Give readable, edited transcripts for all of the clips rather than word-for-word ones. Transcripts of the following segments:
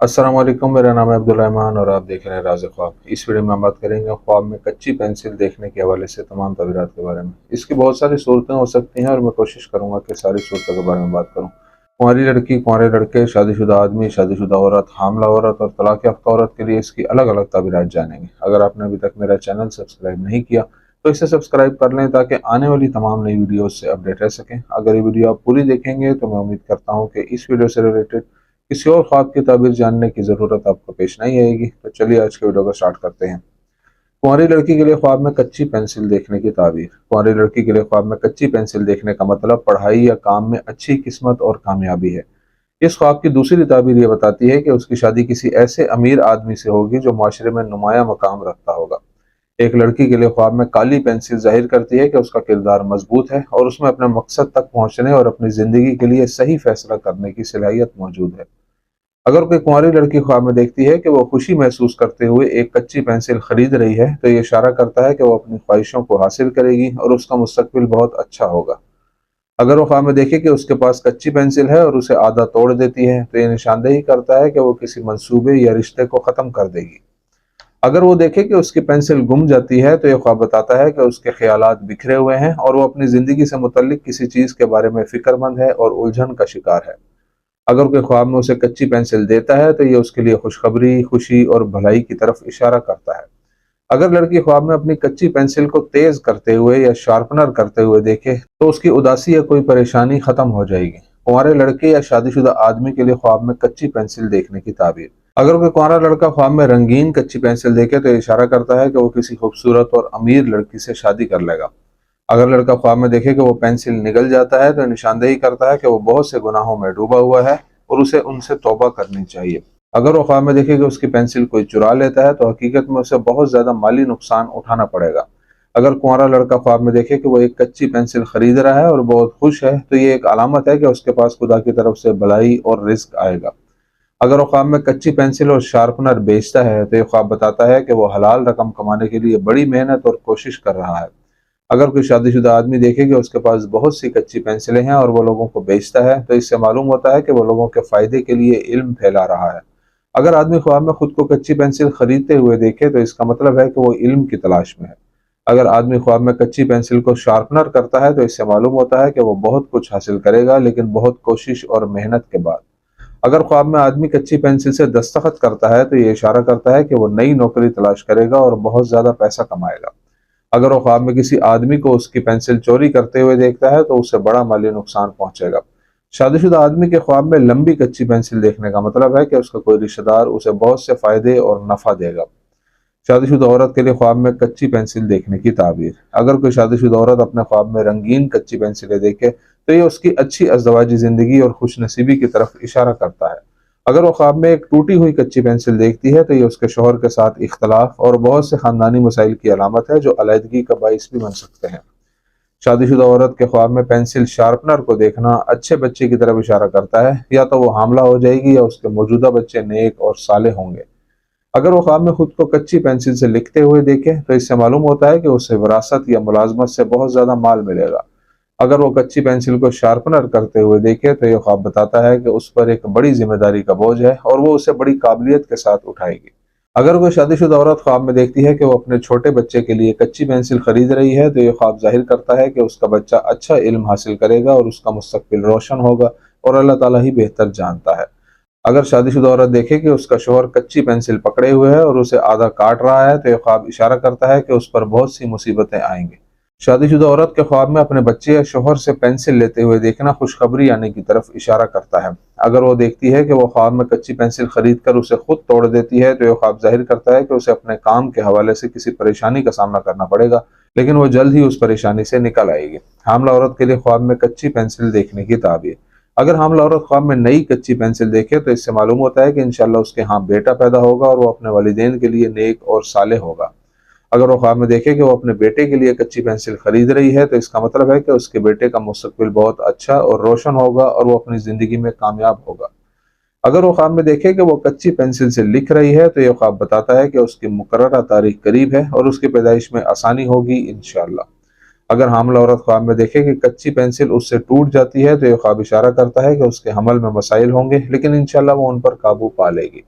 अस्सलाम वालेकुम, मेरा नाम है अब्दुल रहमान और आप देख रहे हैं राज़ ख्वाब। इस वीडियो में हम बात करेंगे ख्वाब में कच्ची पेंसिल देखने के हवाले से तमाम तबीरात के बारे में। इसकी बहुत सारी सूरतें हो सकती हैं और मैं कोशिश करूंगा कि सारी सूरतों के बारे में बात करूं। कुंवारी लड़की, कुंवारे लड़के, शादीशुदा आदमी, शादीशुदा औरत, हामला औरत और तलाक याफ्ता औरत के लिए इसकी अलग अलग तबीरात जानेंगे। अगर आपने अभी तक मेरा चैनल सब्सक्राइब नहीं किया तो इसे सब्सक्राइब कर लें ताकि आने वाली तमाम नई वीडियोज़ से अपडेट रह सकें। अगर ये वीडियो आप पूरी देखेंगे तो मैं उम्मीद करता हूँ कि इस वीडियो से रिलेटेड किसी और ख्वाब की ताबीर जानने की ज़रूरत आपको पेश नहीं आएगी। तो चलिए आज के वीडियो को स्टार्ट करते हैं। कुंवारी लड़की के लिए ख्वाब में कच्ची पेंसिल देखने की ताबीर। कुंवारी लड़की के लिए ख्वाब में कच्ची पेंसिल देखने का मतलब पढ़ाई या काम में अच्छी किस्मत और कामयाबी है। इस ख्वाब की दूसरी ताबीर ये बताती है कि उसकी शादी किसी ऐसे अमीर आदमी से होगी जो माशरे में नुमाया मकाम रखता होगा। एक लड़की के लिए ख्वाब में काली पेंसिल जाहिर करती है कि उसका किरदार मजबूत है और उसमें अपने मकसद तक पहुंचने और अपनी जिंदगी के लिए सही फैसला करने की सलाहियत मौजूद है। अगर कोई कुंवारी लड़की ख्वाब में देखती है कि वो खुशी महसूस करते हुए एक कच्ची पेंसिल खरीद रही है तो ये इशारा करता है कि वो अपनी ख्वाहिशों को हासिल करेगी और उसका मुस्तकबिल बहुत अच्छा होगा। अगर वो ख्वाब में देखे कि उसके पास कच्ची पेंसिल है और उसे आधा तोड़ देती है तो ये निशानदेही करता है कि वो किसी मंसूबे या रिश्ते को ख़त्म कर देगी। अगर वो देखे कि उसकी पेंसिल गुम जाती है तो ये ख्वाब बताता है कि उसके ख्यालात बिखरे हुए हैं और वो अपनी ज़िंदगी से मुतल्लिक किसी चीज़ के बारे में फ़िक्रमंद है और उलझन का शिकार है। अगर कोई ख्वाब में उसे कच्ची पेंसिल देता है तो ये उसके लिए खुशखबरी, खुशी और भलाई की तरफ इशारा करता है। अगर लड़की ख्वाब में अपनी कच्ची पेंसिल को तेज करते हुए या शार्पनर करते हुए देखे तो उसकी उदासी या कोई परेशानी खत्म हो जाएगी। कुंवारे लड़के या शादीशुदा आदमी के लिए ख्वाब में कच्ची पेंसिल देखने की ताबीर। अगर कोई कुंवारा लड़का ख्वाब में रंगीन कच्ची पेंसिल देखे तो ये इशारा करता है कि वो किसी खूबसूरत और अमीर लड़की से शादी कर लेगा। अगर लड़का ख्वाब में देखे कि वो पेंसिल निगल जाता है तो निशानदेही करता है कि वो बहुत से गुनाहों में डूबा हुआ है और उसे उनसे तौबा करनी चाहिए। अगर वो ख्वाब में देखे कि उसकी पेंसिल कोई चुरा लेता है तो हकीकत में उसे बहुत ज्यादा माली नुकसान उठाना पड़ेगा। अगर कुंवारा लड़का ख्वाब में देखे कि वो एक कच्ची पेंसिल खरीद रहा है और बहुत खुश है तो ये एक अलामत है कि उसके पास खुदा की तरफ से भलाई और रिस्क आएगा। अगर वो ख्वाब में कच्ची पेंसिल और शार्पनर बेचता है तो ये ख्वाब बताता है कि वो हलाल रकम कमाने के लिए बड़ी मेहनत और कोशिश कर रहा है। अगर कोई शादीशुदा आदमी देखे कि उसके पास बहुत सी कच्ची पेंसिलें हैं और वो लोगों को बेचता है तो इससे मालूम होता है कि वो लोगों के फायदे के लिए इल्म फैला रहा है। अगर आदमी ख्वाब में खुद को कच्ची पेंसिल खरीदते हुए देखे तो इसका मतलब है कि वो इल्म की तलाश में है। अगर आदमी ख्वाब में कच्ची पेंसिल को शार्पनर करता है तो इससे मालूम होता है कि वो बहुत कुछ हासिल करेगा, लेकिन बहुत कोशिश और मेहनत के बाद। अगर ख्वाब में आदमी कच्ची पेंसिल से दस्तखत करता है तो ये इशारा करता है कि वो नई नौकरी तलाश करेगा और बहुत ज्यादा पैसा कमाएगा। अगर वो ख्वाब में किसी आदमी को उसकी पेंसिल चोरी करते हुए देखता है तो उसे बड़ा माली नुकसान पहुंचेगा। शादीशुदा आदमी के ख्वाब में लंबी कच्ची पेंसिल देखने का मतलब है कि उसका कोई रिश्तेदार उसे बहुत से फायदे और नफा देगा। शादीशुदा औरत के लिए ख्वाब में कच्ची पेंसिल देखने की ताबीर। अगर कोई शादीशुदा औरत अपने ख्वाब में रंगीन कच्ची पेंसिलें देखे तो ये उसकी अच्छी अज़दवाजी जिंदगी और खुशनसीबी की तरफ इशारा करता है। अगर वो ख्वाब में एक टूटी हुई कच्ची पेंसिल देखती है तो ये उसके शौहर के साथ इख्तलाफ और बहुत से खानदानी मसाइल की अलामत है जो अलहदगी का बाइस भी बन सकते हैं। शादीशुदा औरत के ख्वाब में पेंसिल शार्पनर को देखना अच्छे बच्चे की तरफ इशारा करता है, या तो वो हामला हो जाएगी या उसके मौजूदा बच्चे नेक और साले होंगे। अगर वो ख्वाब में खुद को कच्ची पेंसिल से लिखते हुए देखे तो इससे मालूम होता है कि उसे विरासत या मुलाजमत से बहुत ज्यादा माल मिलेगा। अगर वो कच्ची पेंसिल को शार्पनर करते हुए देखे तो यह ख्वाब बताता है कि उस पर एक बड़ी जिम्मेदारी का बोझ है और वो उसे बड़ी काबिलियत के साथ उठाएगी। अगर कोई शादीशुदा औरत ख्वाब में देखती है कि वो अपने छोटे बच्चे के लिए कच्ची पेंसिल खरीद रही है तो यह ख्वाब जाहिर करता है कि उसका बच्चा अच्छा इल्म हासिल करेगा और उसका मुस्तकबिल रोशन होगा और अल्लाह ताला ही बेहतर जानता है। अगर शादीशुदा औरत देखे कि उसका शौहर कच्ची पेंसिल पकड़े हुए है और उसे आधा काट रहा है तो यह ख्वाब इशारा करता है कि उस पर बहुत सी मुसीबतें आएंगी। शादीशुदा औरत के ख्वाब में अपने बच्चे या शौहर से पेंसिल लेते हुए देखना खुशखबरी आने की तरफ इशारा करता है। अगर वो देखती है कि वो ख्वाब में कच्ची पेंसिल खरीद कर उसे खुद तोड़ देती है तो यह ख्वाब जाहिर करता है कि उसे अपने काम के हवाले से किसी परेशानी का सामना करना पड़ेगा, लेकिन वो जल्द ही उस परेशानी से निकल आएगी। हामला औरत के लिए ख्वाब में कच्ची पेंसिल देखने की ताबीर। अगर हामला औरत ख्वाब में नई कच्ची पेंसिल देखे तो इससे मालूम होता है कि इंशाल्लाह उसके यहाँ बेटा पैदा होगा और वो अपने वालिदैन के लिए नेक और साले होगा। अगर वो ख्वाब में देखे कि वो अपने बेटे के लिए कच्ची पेंसिल खरीद रही है तो इसका मतलब है कि उसके बेटे का मुस्तकबिल बहुत अच्छा और रोशन होगा और वो अपनी जिंदगी में कामयाब होगा। अगर वो ख्वाब में देखे कि वो कच्ची पेंसिल से लिख रही है तो ये ख्वाब बताता है कि उसकी मुकर्ररा तारीख करीब है और उसकी पैदाइश में आसानी होगी इंशाल्लाह। अगर हामला औरत ख्वाब में देखे कि कच्ची पेंसिल उससे टूट जाती है तो ये ख्वाब इशारा करता है कि उसके हमल में मसाइल होंगे, लेकिन इंशाल्लाह वो उन पर काबू पा लेगी।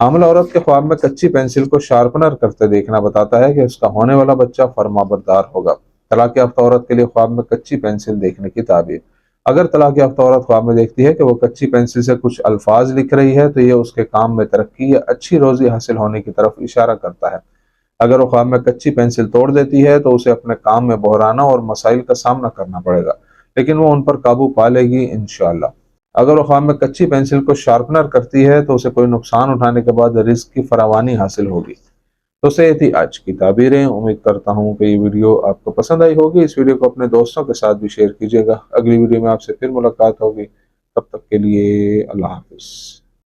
حاملہ عورت کے خواب میں کچی پینسل کو شارپنر کرتے دیکھنا بتاتا ہے کہ اس کا ہونے والا بچہ فرمانبردار ہوگا۔ طلاق یافتہ عورت کے لیے خواب میں کچی پینسل دیکھنے کی تعبیر۔ اگر طلاق یافتہ عورت خواب میں دیکھتی ہے کہ وہ کچی پینسل سے کچھ الفاظ لکھ رہی ہے تو یہ اس کے کام میں ترقی یا اچھی روزی حاصل ہونے کی طرف اشارہ کرتا ہے۔ اگر وہ خواب میں کچی پینسل توڑ دیتی ہے تو اسے اپنے کام میں بحرانوں اور مسائل کا سامنا کرنا پڑے گا، لیکن وہ ان پر قابو پا لے گی انشاءاللہ۔ اگر وہ خواب میں کچی پینسل کو شارپنر کرتی ہے تو اسے کوئی نقصان اٹھانے کے بعد رزق کی فراوانی حاصل ہوگی۔ تو یہ تھی آج کی تعبیریں۔ امید کرتا ہوں کہ یہ ویڈیو آپ کو پسند آئی ہوگی۔ اس ویڈیو کو اپنے دوستوں کے ساتھ بھی شیئر کیجیے گا۔ اگلی ویڈیو میں آپ سے پھر ملاقات ہوگی، تب تک کے لیے اللہ حافظ۔